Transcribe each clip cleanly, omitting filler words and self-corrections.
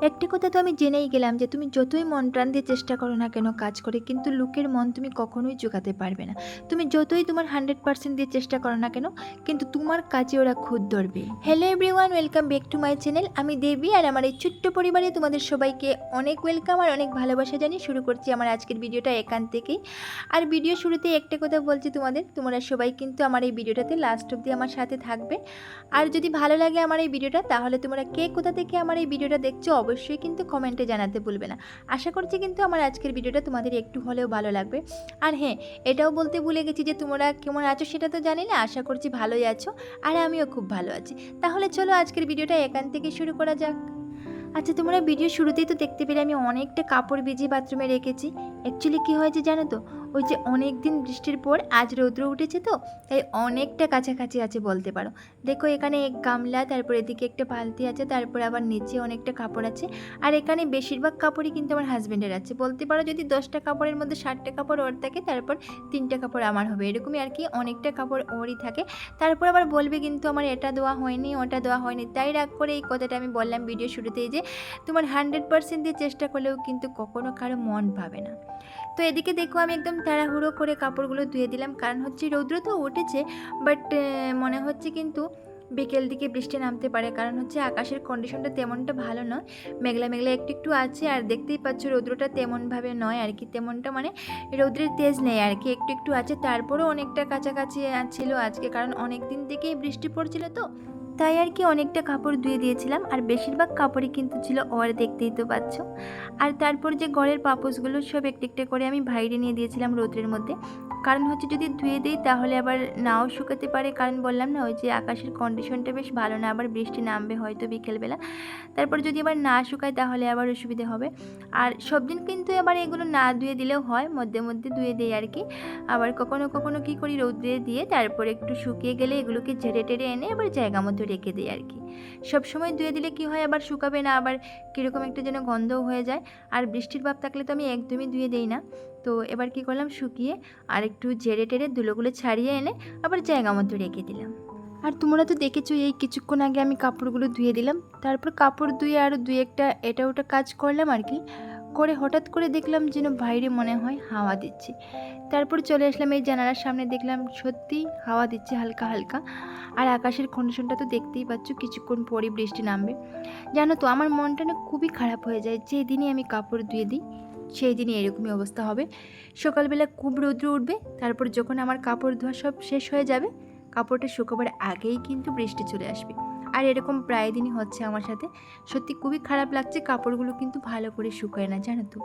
একটা কথা তো আমি জেনেই গেলাম যে তুমি যতই মন প্রাণ দিয়ে চেষ্টা করো না কেন কাজ করে, কিন্তু লোকের মন তুমি কখনোই জোগাতে পারবে না। তুমি যতই তোমার 100% দিয়ে চেষ্টা করো না কেন, কিন্তু তোমার কাজে ওরা খুদ ধরবে। Hello everyone, welcome back to my channel. আমি দেবী, আর আমার এই ছোট্ট পরিবারে তোমাদের সবাইকে অনেক ওয়েলকাম আর অনেক ভালোবাসা জানিয়ে শুরু করছি আমার আজকের ভিডিওটা এখান থেকেই। আর ভিডিও শুরুতেই একটা কথা বলছি তোমরা সবাই কিন্তু আমার এই ভিডিওটাতে লাস্ট অবধি আমার সাথে থাকবে। আর যদি ভালো লাগে আমার এই ভিডিওটা, তাহলে তোমরা কে কোথা থেকে আমার এই ভিডিওটা দেখছো অবশ্যই কিন্তু কমেন্টে জানাতে ভুলবে না। আশা করছি কিন্তু আমার আজকের ভিডিওটা তোমাদের একটু হলেও ভালো লাগবে। আর হ্যাঁ, এটাও বলতে ভুলে গেছি যে তোমরা কেমন আছো সেটা তো জানি না, আশা করছি ভালোই আছো, আর আমিও খুব ভালো আছি। তাহলে চলো আজকের ভিডিওটা এখান থেকে শুরু করা যাক। আচ্ছা, তোমরা ভিডিও শুরুতেই তো দেখতে পেলে আমি অনেকটা কাপড় ভিজিয়ে বাথরুমে রেখেছি। অ্যাকচুয়ালি কী হয়েছে জানো তো, ওই যে অনেক দিন বৃষ্টির পর আজ রৌদ্র উঠেছে তো, তাই অনেকটা কাছাকাছি আছে বলতে পারো। দেখো এখানে এক গামলা, তারপর এদিকে একটা বালতি আছে, তারপর আবার নিচে অনেকটা কাপড় আছে। আর এখানে বেশিরভাগ কাপড়ই কিন্তু আমার হাজব্যান্ডের আছে বলতে পারো। যদি 10টা কাপড়ের মধ্যে 7টা কাপড় ওর থাকে, তারপর 3টা কাপড় আমার হবে, এরকমই আর কি। অনেকটা কাপড় ওরই থাকে। তারপর আবার বলবে কিন্তু আমার এটা দেওয়া হয়নি, ওটা দেওয়া হয়নি, তাই রাগ করে এই কথাটা আমি বললাম ভিডিও শুরুতেই যে তোমার 100% দিয়ে চেষ্টা করলেও কিন্তু কখনো কারো মন পাবে না। তো এদিকে দেখো আমি একদম তাড়াহুড়ো করে কাপড়গুলো ধুয়ে দিলাম, কারণ হচ্ছে রৌদ্র তো উঠেছে, বাট মনে হচ্ছে কিন্তু বিকেল দিকে বৃষ্টি নামতে পারে, কারণ হচ্ছে আকাশের কন্ডিশনটা তেমনটা ভালো নয়। মেঘলা মেঘলা একটু একটু আছে, আর দেখতেই পাচ্ছ রৌদ্রটা তেমনভাবে নয় আর কি, তেমনটা মানে রৌদ্রের তেজ নেই আর কি, একটু একটু আছে। তারপরেও অনেকটা কাছাকাছি ছিল আজকে, কারণ অনেক দিন থেকেই বৃষ্টি পড়ছিল তো, তাই আর কি অনেকটা কাপড় ধুয়ে দিয়েছিলাম। আর বেশিরভাগ কাপড়ই কিন্তু ছিল ওর, দেখতেই তো পাচ্ছ। আর তারপর যে ঘরের পাপোশগুলো সব একটা একটা করে আমি বাইরে নিয়ে দিয়েছিলাম রোদ্রের মধ্যে, কারণ হচ্ছে যদি ধুয়ে দিই তাহলে আবার নাও শুকাতে পারে, কারণ বললাম না ওই যে আকাশের কন্ডিশনটা বেশ ভালো না, আবার বৃষ্টি নামবে হয়তো বিকেলবেলা। তারপর যদি আবার না শুকায় তাহলে আবার অসুবিধে হবে। আর সব দিন কিন্তু আবার এগুলো না ধুয়ে দিলেও হয়, মধ্যে মধ্যে ধুয়ে দিই আর কি। আবার কখনো কখনো কী করি, রৌদ্রে দিয়ে তারপর একটু শুকিয়ে গেলে এগুলোকে ঝেড়ে টেড়ে এনে আবার জায়গা মতো রেখে দিই আর কি। সবসময় ধুয়ে দিলে কি হয়, আবার শুকাবে না, আবার কীরকম একটা যেন গন্ধও হয়ে যায়। আর বৃষ্টির ভাব থাকলে তো আমি একদমই ধুয়ে দিই না। তো এবার কি করলাম, শুকিয়ে আর একটু ঝেড়ে টেড়ে ধুলোগুলো ছাড়িয়ে এনে আবার জায়গা মতো রেখে দিলাম। আর তোমরা তো দেখেছো এই কিছুক্ষণ আগে আমি কাপড়গুলো ধুয়ে দিলাম, তারপর কাপড় ধুয়ে আরও দুই একটা এটা ওটা কাজ করলাম আর কি। করে হঠাৎ করে দেখলাম যেন বাইরে মনে হয় হাওয়া দিচ্ছে। তারপর চলে আসলাম এই জানালার সামনে, দেখলাম সত্যি হাওয়া দিচ্ছে হালকা হালকা। আর আকাশের কন্ডিশনটা তো দেখতেই পাচ্ছ, কিছুক্ষণ পরই বৃষ্টি নামবে। জানো তো আমার মনটা না খুবই খারাপ হয়ে যায়, যেদিনই আমি কাপড় ধুয়ে দিই সেই দিনই এরকমই অবস্থা হবে। সকালবেলা খুব রৌদ্র উঠবে, তারপর যখন আমার কাপড় ধোয়া সব শেষ হয়ে যাবে, কাপড়টা শুকাবার আগেই কিন্তু বৃষ্টি চলে আসবে। আর এরকম প্রায় দিনই হচ্ছে আমার সাথে। সত্যি খুবই খারাপ লাগছে, কাপড়গুলো কিন্তু ভালো করে শুকায় না জানো তো।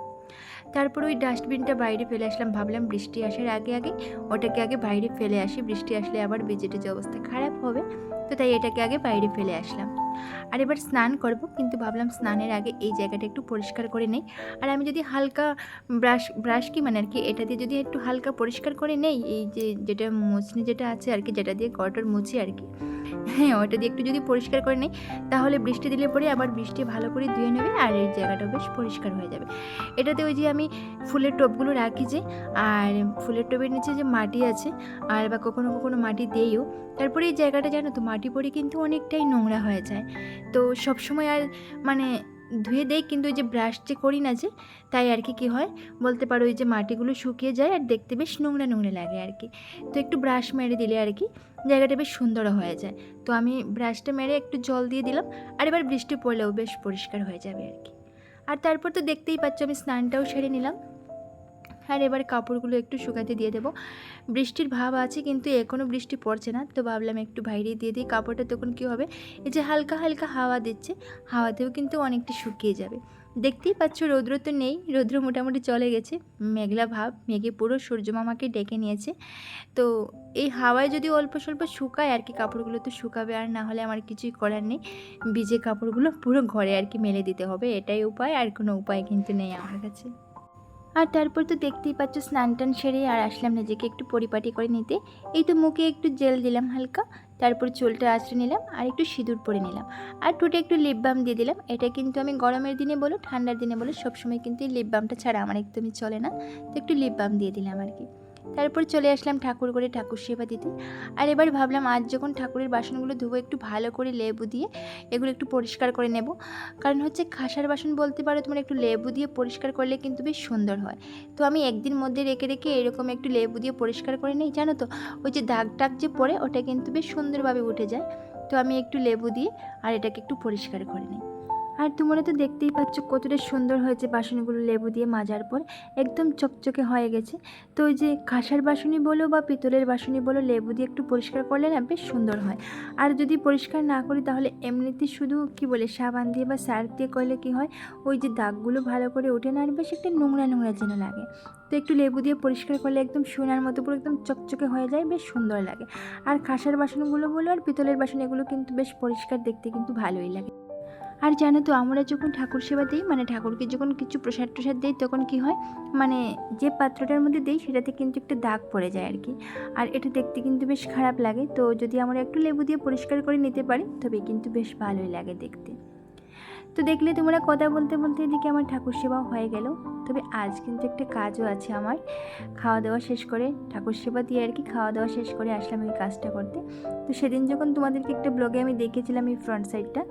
তারপর ওই ডাস্টবিনটা বাইরে ফেলে আসলাম, ভাবলাম বৃষ্টি আসার আগে আগে ওটাকে আগে বাইরে ফেলে আসি, বৃষ্টি আসলে আবার ভিজে টিজে অবস্থা খারাপ হবে। তো তাই এটাকে আগে বাইরে ফেলে আসলাম। আর এবার স্নান করব, কিন্তু ভাবলাম স্নানের আগে এই জায়গাটা একটু পরিষ্কার করে নেই। আর আমি যদি হালকা ব্রাশ কি মানে আর কি, এটা দিয়ে যদি একটু হালকা পরিষ্কার করে নেই, এই যে যেটা মুছনি যেটা আছে আর কি, যেটা দিয়ে ঘরটর মুছি আর কি, হ্যাঁ ওটা দিয়ে একটু যদি পরিষ্কার করে নিই, তাহলে বৃষ্টি দিলে পরে আবার বৃষ্টি ভালো করে ধুয়ে নেবে, আর এই জায়গাটাও বেশ পরিষ্কার হয়ে যাবে। এটাতে ওই যে আমি ফুলের টবগুলো রাখি যে, আর ফুলের টবের নিচে যে মাটি আছে, আর বা কখনো কখনো মাটি দিইও, তারপরে এই জায়গাটা জানো তো মাটি পড়ে কিন্তু অনেকটাই নোংরা হয়ে যায়। তো সবসময় আর মানে ধুয়ে দেই, কিন্তু ওই যে ব্রাশ যে করি না যে, তাই আর কি কী হয় বলতে পারো, ওই যে মাটিগুলো শুকিয়ে যায় আর দেখতে বেশ নোংরা নোংরা লাগে আর কি। তো একটু ব্রাশ মেরে দিলে আর কি জায়গাটা বেশ সুন্দরও হয়ে যায়। তো আমি ব্রাশটা মেরে একটু জল দিয়ে দিলাম, আর এবার বৃষ্টি পড়লেও বেশ পরিষ্কার হয়ে যাবে আর কি। আর তারপর তো দেখতেই পাচ্ছ আমি স্নানটাও সেরে নিলাম। আর এবার কাপড়গুলো একটু শুকাতে দিয়ে দেবো। বৃষ্টির ভাব আছে কিন্তু এখনও বৃষ্টি পড়ছে না, তো ভাবলাম একটু বাইরে দিয়ে দিই কাপড়টা, তখন কী হবে এই যে হালকা হালকা হাওয়া দিচ্ছে, হাওয়াতেও কিন্তু অনেকটা শুকিয়ে যাবে। দেখতেই পাচ্ছ রৌদ্র তো নেই, রৌদ্র মোটামুটি চলে গেছে, মেঘলা ভাব, মেঘে পুরো সূর্যমামাকে ডেকে নিয়েছে। তো এই হাওয়ায় যদি অল্প স্বল্প শুকায় আর কি, কাপড়গুলো তো শুকাবে, আর না হলে আমার কিছুই করার নেই, ভিজে কাপড়গুলো পুরো ঘরে আর কি মেলে দিতে হবে, এটাই উপায়, আর কোনো উপায় কিন্তু নেই আমার কাছে। আর তারপর তো দেখতেই পাচ্ছ স্নান টান সেরে আর আসলাম নিজেকে একটু পরিপাটি করে নিতে। এই তো মুখে একটু জেল দিলাম হালকা, তারপর চুলটা আঁচড়ে নিলাম, আর একটু সিঁদুর পরে নিলাম, আর ঠোঁটে একটু লিপ বাম দিয়ে দিলাম। এটা কিন্তু আমি গরমের দিনে বলো ঠান্ডার দিনে বলো সবসময় কিন্তু এই লিপ বামটা ছাড়া আমার একদমই চলে না, তো একটু লিপ বাম দিয়ে দিলাম আর কি। তারপর চলে আসলাম ঠাকুর করে ঠাকুর সেবা দিতে। আর এবার ভাবলাম আজ যখন ঠাকুরের বাসনগুলো ধুবো একটু ভালো করে লেবু দিয়ে এগুলো একটু পরিষ্কার করে নেব। কারণ হচ্ছে খাসার বাসন বলতে পারো তোমার একটু লেবু দিয়ে পরিষ্কার করলে কিন্তু বেশ সুন্দর হয়। তো আমি একদিন মধ্যে রেখে রেখে এরকম একটু লেবু দিয়ে পরিষ্কার করে নিই, জানো তো ওই যে দাগ টাগ যে পড়ে ওটা কিন্তু বেশ সুন্দরভাবে উঠে যায়। তো আমি একটু লেবু দিয়ে আর এটাকে একটু পরিষ্কার করে নিই। আর তোমরা তো দেখতেই পাচ্ছ কতটা সুন্দর হয়েছে বাসনগুলো লেবু দিয়ে মাজার পর, একদম চকচকে হয়ে গেছে। তো ওই যে কাঁসার বাসনই বলো বা পিতলের বাসনই বলো, লেবু দিয়ে একটু পরিষ্কার করলে না বেশ সুন্দর হয়। আর যদি পরিষ্কার না করি তাহলে এমনিতে শুধু কি বলে সাবান দিয়ে বা সার্ফ দিয়ে করলে কি হয়, ওই যে দাগগুলো ভালো করে ওঠে না, আর বেশ একটা নোংরা নোংরা যেন লাগে। তো একটু লেবু দিয়ে পরিষ্কার করলে একদম সোনার মতো পুরো একদম চকচকে হয়ে যায়, বেশ সুন্দর লাগে। আর কাঁসার বাসনগুলো বলো আর পিতলের বাসন এগুলো কিন্তু বেশ পরিষ্কার দেখতে কিন্তু ভালোই লাগে। আর জানো তো আমরা যখন ঠাকুর সেবা দিই, মানে ঠাকুরকে যখন কিছু প্রসাদ টসাদ দিই, তখন কি হয়, মানে যে পাত্রটার মধ্যে দিই সেটাতে কিন্তু একটা দাগ পড়ে যায় আর কি। আর এটা দেখতে কিন্তু বেশ খারাপ লাগে। তো যদি আমরা একটু লেবু দিয়ে পরিষ্কার করে নিতে পারি তবে কিন্তু বেশ ভালোই লাগে দেখতে। তো দেখলে তোমরা কথা বলতে বলতে এদিকে আমার ঠাকুর সেবাও হয়ে গেল। তবে আজ কিন্তু একটা কাজও আছে আমার। খাওয়া দাওয়া শেষ করে ঠাকুর সেবা দিয়ে আর কি খাওয়া দাওয়া শেষ করে আসলাম এই কাজটা করতে। তো সেদিন যখন তোমাদেরকে একটা ব্লগে আমি দেখেছিলাম এই ফ্রন্ট সাইডটা,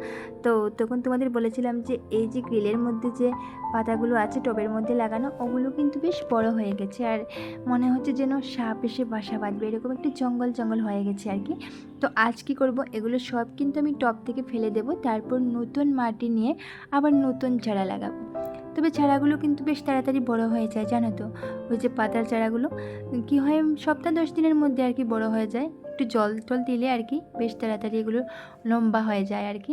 তো তখন তোমাদের বলেছিলাম যে এই যে গ্রিলের মধ্যে যে পাতাগুলো আছে টবের মধ্যে লাগানো, ওগুলো কিন্তু বেশ বড় হয়ে গেছে। আর মনে হচ্ছে যেন সাপ এসে বাসা বাঁধবে, এরকম একটু জঙ্গল জঙ্গল হয়ে গেছে আর কি। তো আজ কি করব, এগুলো সব কিন্তু আমি টব থেকে ফেলে দেব, তারপর নতুন মাটি নিয়ে আবার নতুন চারা লাগাবো। তবে চারাগুলো কিন্তু বেশ তাড়াতাড়ি বড় হয়ে যায়, জানো তো ওই যে পাতার চারাগুলো কি হয় সপ্তাহ 10 দিনের মধ্যে আর কি বড় হয়ে যায়। একটু জল টল দিলে আর কি বেশ তাড়াতাড়ি এগুলো লম্বা হয়ে যায় আর কি,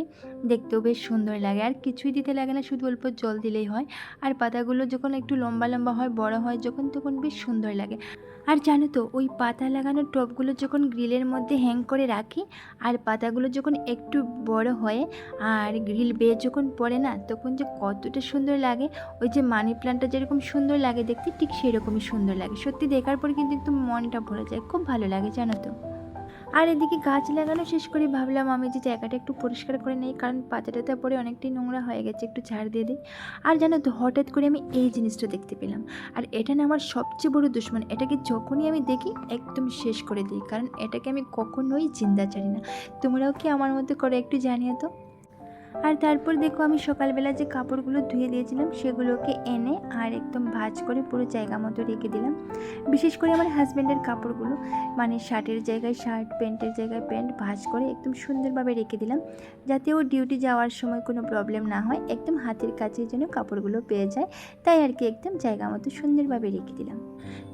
দেখতেও বেশ সুন্দর লাগে। আর কিছুই দিতে লাগে না, শুধু অল্প জল দিলেই হয়। আর পাতাগুলো যখন একটু লম্বা লম্বা হয় বড় হয় যখন, তখন বেশ সুন্দর লাগে। আর জানো তো ওই পাতা লাগানোর টবগুলো যখন গ্রিলের মধ্যে হ্যাং করে রাখি, আর পাতাগুলো যখন একটু বড় হয় আর গ্রিল বেয়ে যখন পড়ে না, তখন যে কতটা সুন্দর লাগে। ওই যে মানি প্ল্যান্টটা যেরকম সুন্দর লাগে দেখতে, ঠিক সেরকমই সুন্দর লাগে। সত্যি দেখার পর কিন্তু একটু মনটা ভরে যায়, খুব ভালো লাগে জানো তো। আর এদিকে গাছ লাগানো শেষ করে ভাবলাম আমি যে জায়গাটা একটু পরিষ্কার করে নিই, কারণ পাতাটাতে পরে অনেকটাই নোংরা হয়ে গেছে, একটু ঝাড় দিয়ে দিই। আর জানো তো হঠাৎ করে আমি এই জিনিসটা দেখতে পেলাম, আর এটা না আমার সবচেয়ে বড় দুশমন। এটাকে যখনই আমি দেখি একদম শেষ করে দিই, কারণ এটাকে আমি কখনোই জিন্দা ছাড়ি না। তোমরাও কি আমার মতো করে একটু জানিও তো। আর তারপর দেখো আমি সকালবেলা যে কাপড়গুলো ধুয়ে দিয়েছিলাম সেগুলোকে এনে আর একদম ভাঁজ করে পুরো জায়গা মতো রেখে দিলাম। বিশেষ করে আমার হাজব্যান্ডের কাপড়গুলো, মানে শার্টের জায়গায় শার্ট, প্যান্টের জায়গায় প্যান্ট ভাঁজ করে একদম সুন্দরভাবে রেখে দিলাম, যাতে ও ডিউটি যাওয়ার সময় কোনো প্রবলেম না হয়, একদম হাতের কাছে যেন কাপড়গুলো পেয়ে যায়। তাই আর কি একদম জায়গা মতো সুন্দরভাবে রেখে দিলাম।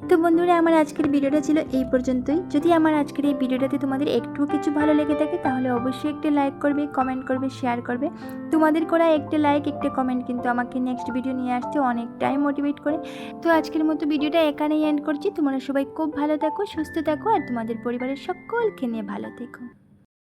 তো বন্ধুরা আমার আজকের ভিডিওটা ছিল এই পর্যন্তই। যদি আমার আজকের এই ভিডিওটাতে তোমাদের একটু কিছু ভালো লেগে থাকে তাহলে অবশ্যই একটা লাইক করবে, কমেন্ট করবে, শেয়ার করবে। তোমাদের করা একটা লাইক একটা কমেন্ট কিন্তু আমাকে নেক্সট ভিডিও নিয়ে আসতে অনেকটাই মোটিভেট করে। তো আজকের মতো ভিডিওটা এখানেই এন্ড করছি। তোমরা সবাই খুব ভালো থাকো, সুস্থ থাকো, আর তোমাদের পরিবারের সকলকে নিয়ে ভালো থেকো।